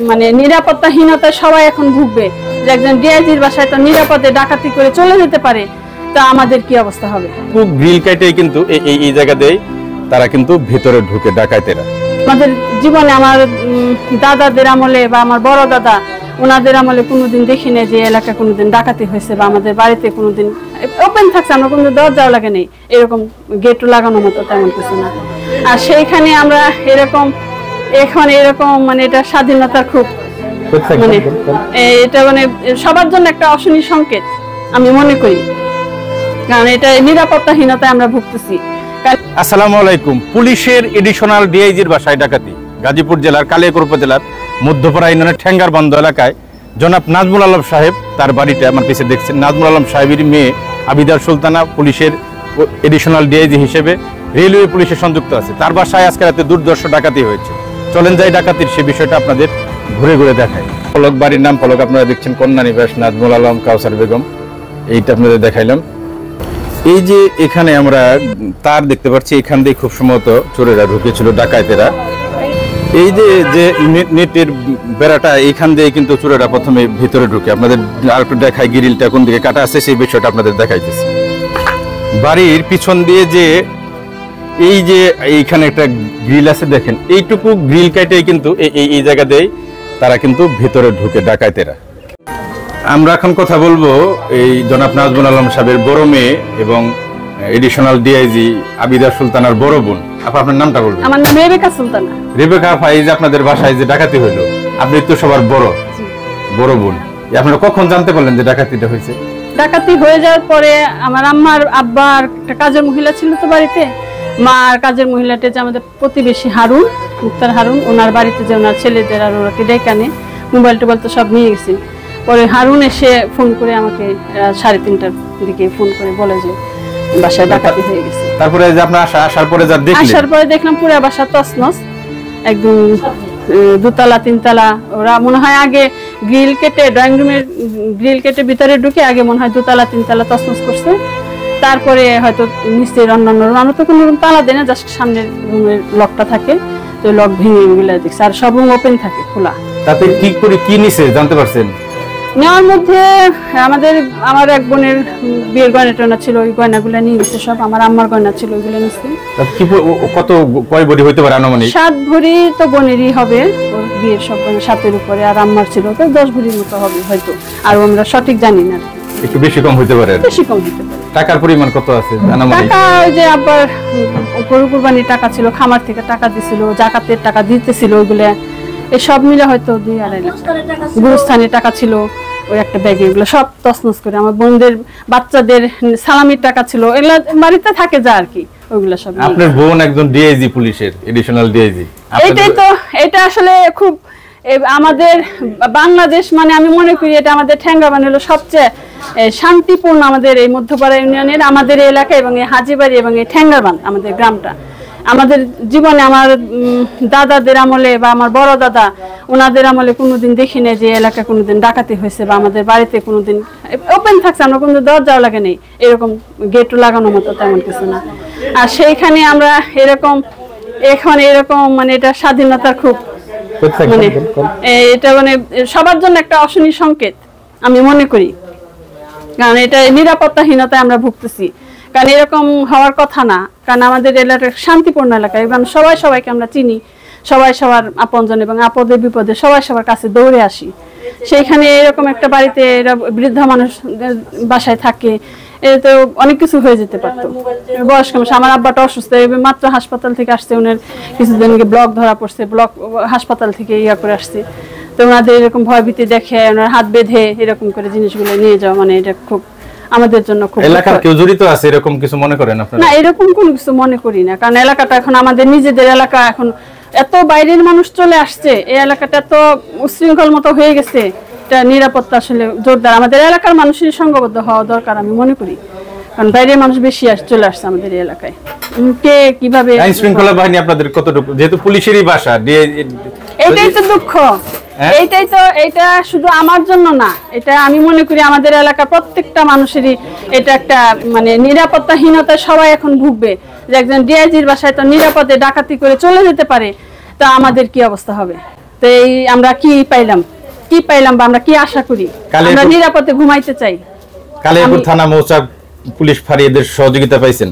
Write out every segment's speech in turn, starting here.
মানে নিরাপত্তাহীনতায় সবাই এখন ভুগবে যে একজন ডিআইজির বাসায় তো নিরাপদে ডাকাতি করে চলে যেতে পারে, তা আমাদের কি অবস্থা হবে? গ্রিল কাটে কিন্তু এই জায়গাতেই তারা কিন্তু ভিতরে ঢুকে ডাকাতেরা। আমাদের জীবনে আমার দাদাদের আমলে বা আমার বড় দাদা ওনাদের আমলে কোনোদিন দেখি না যে এলাকা কোনোদিন ডাকাতি হয়েছে বা আমাদের বাড়িতে কোনোদিন ওপেন থাকছে, আমরা কোনো দরজাও লাগে নেই, এরকম গেটও লাগানোর মতো তেমন কিছু না। আর সেইখানে আমরা এরকম এখন এরকম মানে এটা স্বাধীনতার খুব মানে এটা মানে সবার জন্য একটা অশনি সংকেত আমি মনে করি, কারণ এটা নিরাপত্তাহীনতায় আমরা ভুগতেছি। আসসালামু আলাইকুম। পুলিশের এডিশনাল ডিআইজির বাসায় ডাকাতি। গাজীপুর জেলার কালিয়াকৈর উপজেলার মধ্যপাড়া ইউনিয়নের ঠেঙ্গারবন্দ এলাকায় জনাব নাজমুল আলম সাহেব, তার বাড়িটা আমার পিছিয়ে দেখছেন, নাজমুল আলম সাহেবের মেয়ে আবিদা সুলতানা পুলিশের এডিশনাল ডিআইজি হিসেবে রেলওয়ে পুলিশে সংযুক্ত আছে। তার বাসায় আজকে রাতে দুর্ধর্ষ ডাকাতি হয়েছে। চলেন যাই ডাকাতির সে বিষয়টা আপনাদের ঘুরে ঘুরে দেখায়। ফলক বাড়ির নাম ফলক, আপনারা দেখছেন কন্যা নিবাস নাজমুল আলম কাউসার বেগম, এইটা আপনাদের দেখাইলাম। এই যে এখানে আমরা তার দেখতে পাচ্ছি, এখান দিয়ে খুব সম্ভবত চোরেরা ঢুকেছিল, ডাকাতেরা। এই যে নেটের বেড়াটা, এইখান দিয়ে কিন্তু চোরেরা প্রথমে ভিতরে ঢুকে। আপনাদের আর একটু দেখায় গ্রিলটা কোন দিকে কাটা আছে সেই বিষয়টা আপনাদের দেখাইতেছি। বাড়ির পিছন দিয়ে যে এই যে এইখানে একটা গ্রিল আছে দেখেন, এইটুকু গ্রিল কাটেই কিন্তু এই জায়গাতেই তারা কিন্তু ভিতরে ঢুকে ডাকাতেরা। আমরা এখন কথা বলবো এই জনাব নাজমুল আলম সাহেবের বড় মেয়ে এবং এডিশনাল ডিআইজি আবিদা সুলতানার বড় বোন। আপা, আপনার নামটা বলবেন? আমার নাম রেবেকা সুলতানা। রেবেকা আপা, এই যে আপনাদের বাসায় যে ডাকাতি হইলো, আপনি তো সবার বড় বোন, আপনারা কখন জানতে পারলেন যে ডাকাতিটা হয়েছে? ডাকাতি হয়ে যাওয়ার পরে আমার আম্মার আব্বার একটা কাজের মহিলা ছিল তো বাড়িতে, মার কাজের মহিলাটা যে আমাদের প্রতিবেশী হারুন, মুক্তার হারুন, ওনার বাড়িতে যে ওনার ছেলেদের আর ওরা ডেকে আনে, মোবাইল টোবাইল তো সব নিয়ে গেছে। পরে হারুন এসে ফোন করে আমাকে 3:30টার দিকে ফোন করে বলে যে বাসায় ডাকাতি হয়ে গেছে। তারপরে যে আপনারা আসার পরে দেখলাম পুরো বাসা তছনছ, একদম 2তলা 3তলা। ওরা মনে হয় আগে গ্রিল কেটে, ড্রয়িং রুমের গ্রিল কেটে ভিতরে ঢুকে আগে মনে হয় 2তলা 3তলা তছনছ করছে। তারপরে হয়তো নিচের অন্যান্য রুম, আমরা তো কোনো রুম তালা দেয় না, জাস্ট সামনের রুমের লকটা থাকে, তো লক ভেঙে ওগুলা দেখছে। আর সব রুম ওপেন থাকে, খোলা। তাতে কি করে কি নিছে জানতে পারছেন? নেওয়ার মধ্যে আমার এক বোনের বিয়ের গয়না ছিল, ওই গয়নাগুলো নিয়ে গেছে সব। আমার আম্মার গয়না ছিল, ওইগুলো নিচ্ছে। কত কয় ভরি হইতে পারে আনুমানিক? 7 ভরি তো বোনেরই হবে, ওর বিয়ের সব 7-এর উপরে। আর আম্মার ছিল তো 10 ভরির মতো হবে হয়তো, আর আমরা সঠিক জানি না। একটু বেশি কম হইতে পারে। বেশি কম হইতে পারে। টাকার পরিমাণ কত আছে আনুমানিক? টাকা ওই যে আব্বার গরু কুরবানির টাকা ছিল, খামার থেকে টাকা দিছিল, জাকাতের টাকা দিতেছিল, ওইগুলা এই সব মিলে হয়তো 2-2.5 লাখ। গুরুস্থানের টাকা ছিল ওই একটা ব্যাগে, এগুলো সব তছনছ করে। আমার বোনদের বাচ্চাদের সালামির টাকা ছিল, এগুলা বাড়িতে থাকে যা আর কি, ওইগুলো সব। আপনার বোন একজন ডিআইজি পুলিশের এডিশনাল ডিআইজি, এইটাই তো, এটা আসলে খুব আমাদের বাংলাদেশ মানে আমি মনে করি এটা আমাদের ঠেঙ্গারবন্দ হলো সবচেয়ে শান্তিপূর্ণ আমাদের এই মধ্যপাড়া ইউনিয়নের, আমাদের এই এলাকা এবং এই হাজীবাড়ি এবং এই ঠেঙ্গারবন্দ আমাদের গ্রামটা। আমাদের জীবনে আমার দাদাদের আমলে বা আমার বড় দাদা ওনাদের আমলে কোনোদিন দেখি না যে এলাকা কোনোদিন ডাকাতি হয়েছে বা আমাদের বাড়িতে কোনোদিন ওপেন থাকছে, আমরা কোনো দরজাও লাগে নেই, এরকম গেটও লাগানোর মতো তেমন কিছু না। আর সেইখানে আমরা এরকম এখন এরকম মানে এটা স্বাধীনতার খুব মানে এটা মানে সবার জন্য একটা অশনি সংকেত আমি মনে করি, কারণ এটা নিরাপত্তাহীনতায় আমরা ভুগতেছি। কারণ এরকম হওয়ার কথা না, কারণ আমাদের এলাকা শান্তিপূর্ণ এলাকা এবং সবাই সবাইকে আমরা চিনি, সবাই সবার আপনজন এবং আপদে বিপদে সবাই সবার কাছে দৌড়ে আসি। সেইখানে এরকম একটা বাড়িতে এরা বৃদ্ধা মানুষ বাসায় থাকে, এটা তো অনেক কিছু হয়ে যেতে পারতো। বয়স্ক মানুষ, আমার আব্বাটা অসুস্থ, মাত্র হাসপাতাল থেকে আসছে, ওনার কিছুদিন আগে ব্লক ধরা পড়ছে, ব্লক হাসপাতাল থেকে ইয়া করে আসছে। তো ওনাদের এরকম ভয়ভীতি দেখে ওনার হাত বেঁধে এরকম করে জিনিসগুলো নিয়ে যাওয়া, মানে এটা খুব আমাদের জন্য খুব। এলাকার কেউ জড়িত আছে এরকম কিছু মনে করেন আপনারা? না, এরকম কোনো কিছু মনে করি না, কারণ এলাকাটা এখন আমাদের নিজেদের এলাকা। এখন এত বাইরের মানুষ চলে আসছে, এই এলাকাটা এত উশৃঙ্খল মতো হয়ে গেছে, এটা নিরাপত্তা আসলে জোরদার আমাদের এলাকার মানুষের সংঘবদ্ধ হওয়া দরকার আমি মনে করি, কারণ বাইরের মানুষ বেশি চলে আসছে আমাদের এই এলাকায়। কে কিভাবে আইন শৃঙ্খলা বাহিনী আপনাদের কতটুকু, যেহেতু পুলিশেরই বাসা, এটাই তো দুঃখ। এইটাই তো, এটা শুধু আমার জন্য না, এটা আমি মনে করি আমাদের এলাকার প্রত্যেকটা মানুষেরই এটা একটা মানে নিরাপত্তাহীনতায় সবাই এখন ভুগবে যে একজন ডিআইজির বাসায় তো নিরাপদে ডাকাতি করে চলে যেতে পারে, তা আমাদের কি অবস্থা হবে? তো তো এই আমরা কি পাইলাম বা আমরা কি আশা করি? আমরা নিরাপদে ঘুমাইতে চাই। কালিয়াকৈর থানা মৌচাক পুলিশ ফাঁড়ি এদের সহযোগিতা পাইছেন?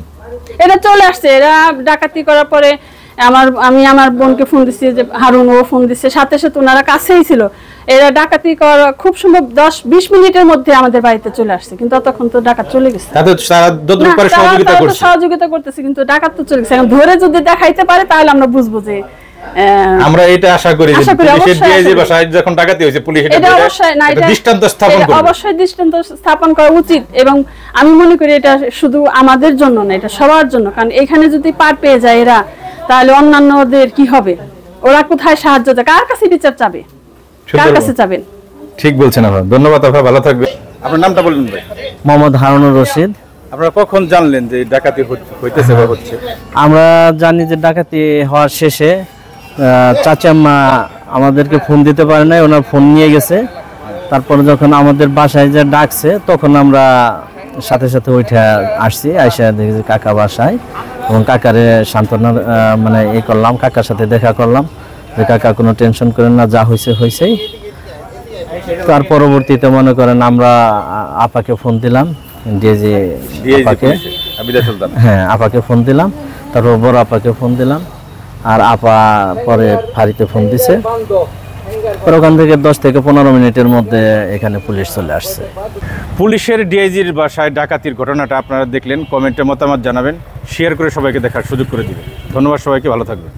এরা চলে আসছে, এরা ডাকাতি করার পরে আমি আমার বোনকে ফোন দিচ্ছি, যে হারুন ও ফোন দিচ্ছে, সাথে সাথে ওনারা কাছেই ছিল। এরা ডাকাতি করা খুব সম্ভব 10-20 মিনিটের মধ্যে আমাদের বাড়িতে চলে আসছে, কিন্তু ততক্ষণ তো ডাকাত চলে গেছে। সহযোগিতা করতেছে, কিন্তু ডাকাত তো চলে গেছে। এখন ধরে যদি দেখাইতে পারে তাহলে আমরা বুঝবো যে আমরা এটা আশা করি যে পুলিশের ডিআইজি বাসায় যখন ডাকাতি হয়েছে পুলিশ এটা দৃষ্টান্ত স্থাপন করবে, অবশ্যই দৃষ্টান্ত স্থাপন করা উচিত। এবং আমি মনে করি এটা শুধু আমাদের জন্য না, এটা সবার জন্য। কারণ এখানে যদি পার পেয়ে যায় এরা, তাহলে অন্যান্যদের কি হবে? ওরা কোথায় সাহায্য চায়, কার কাছে বিচার চাবে, কার কাছে চাবেন? ঠিক বলছেন আপনারা। ধন্যবাদ আপনারা, ভালো থাকবেন। আপনার নামটা বলুন ভাই। মোহাম্মদ হারুনুর রশিদ। আপনারা কখন জানলেন যে ডাকাতি হইতেছে বা হচ্ছে? আমরা জানি যে ডাকাতি হওয়ার শেষে চাচাম্মা আমাদেরকে ফোন দিতে পারে নাই, ওনার ফোন নিয়ে গেছে। তারপরে যখন আমাদের বাসায় যে ডাকছে তখন আমরা সাথে সাথে উঠে আসছি, আইসা দেখি যে কাকা বাসায়, এবং কাকারে সান্ত্বনা মানে করলাম, কাকার সাথে দেখা করলাম যে কাকা কোনো টেনশন করেন না, যা হয়েছে হয়েছেই। তার পরবর্তীতে মনে করেন আমরা আপাকে ফোন দিলাম, ডিআইজি আপাকে, হ্যাঁ আপাকে ফোন দিলাম, তারপর বড় আপাকে ফোন দিলাম, আর আপা পরে ফাঁড়িতে ফোন দিছে। ওখান থেকে 10 থেকে 15 মিনিটের মধ্যে এখানে পুলিশ চলে আসছে। পুলিশের ডিআইজির বাসায় ডাকাতির ঘটনাটা আপনারা দেখলেন, কমেন্টে মতামত জানাবেন, শেয়ার করে সবাইকে দেখার সুযোগ করে দিবেন। ধন্যবাদ সবাইকে, ভালো থাকবেন।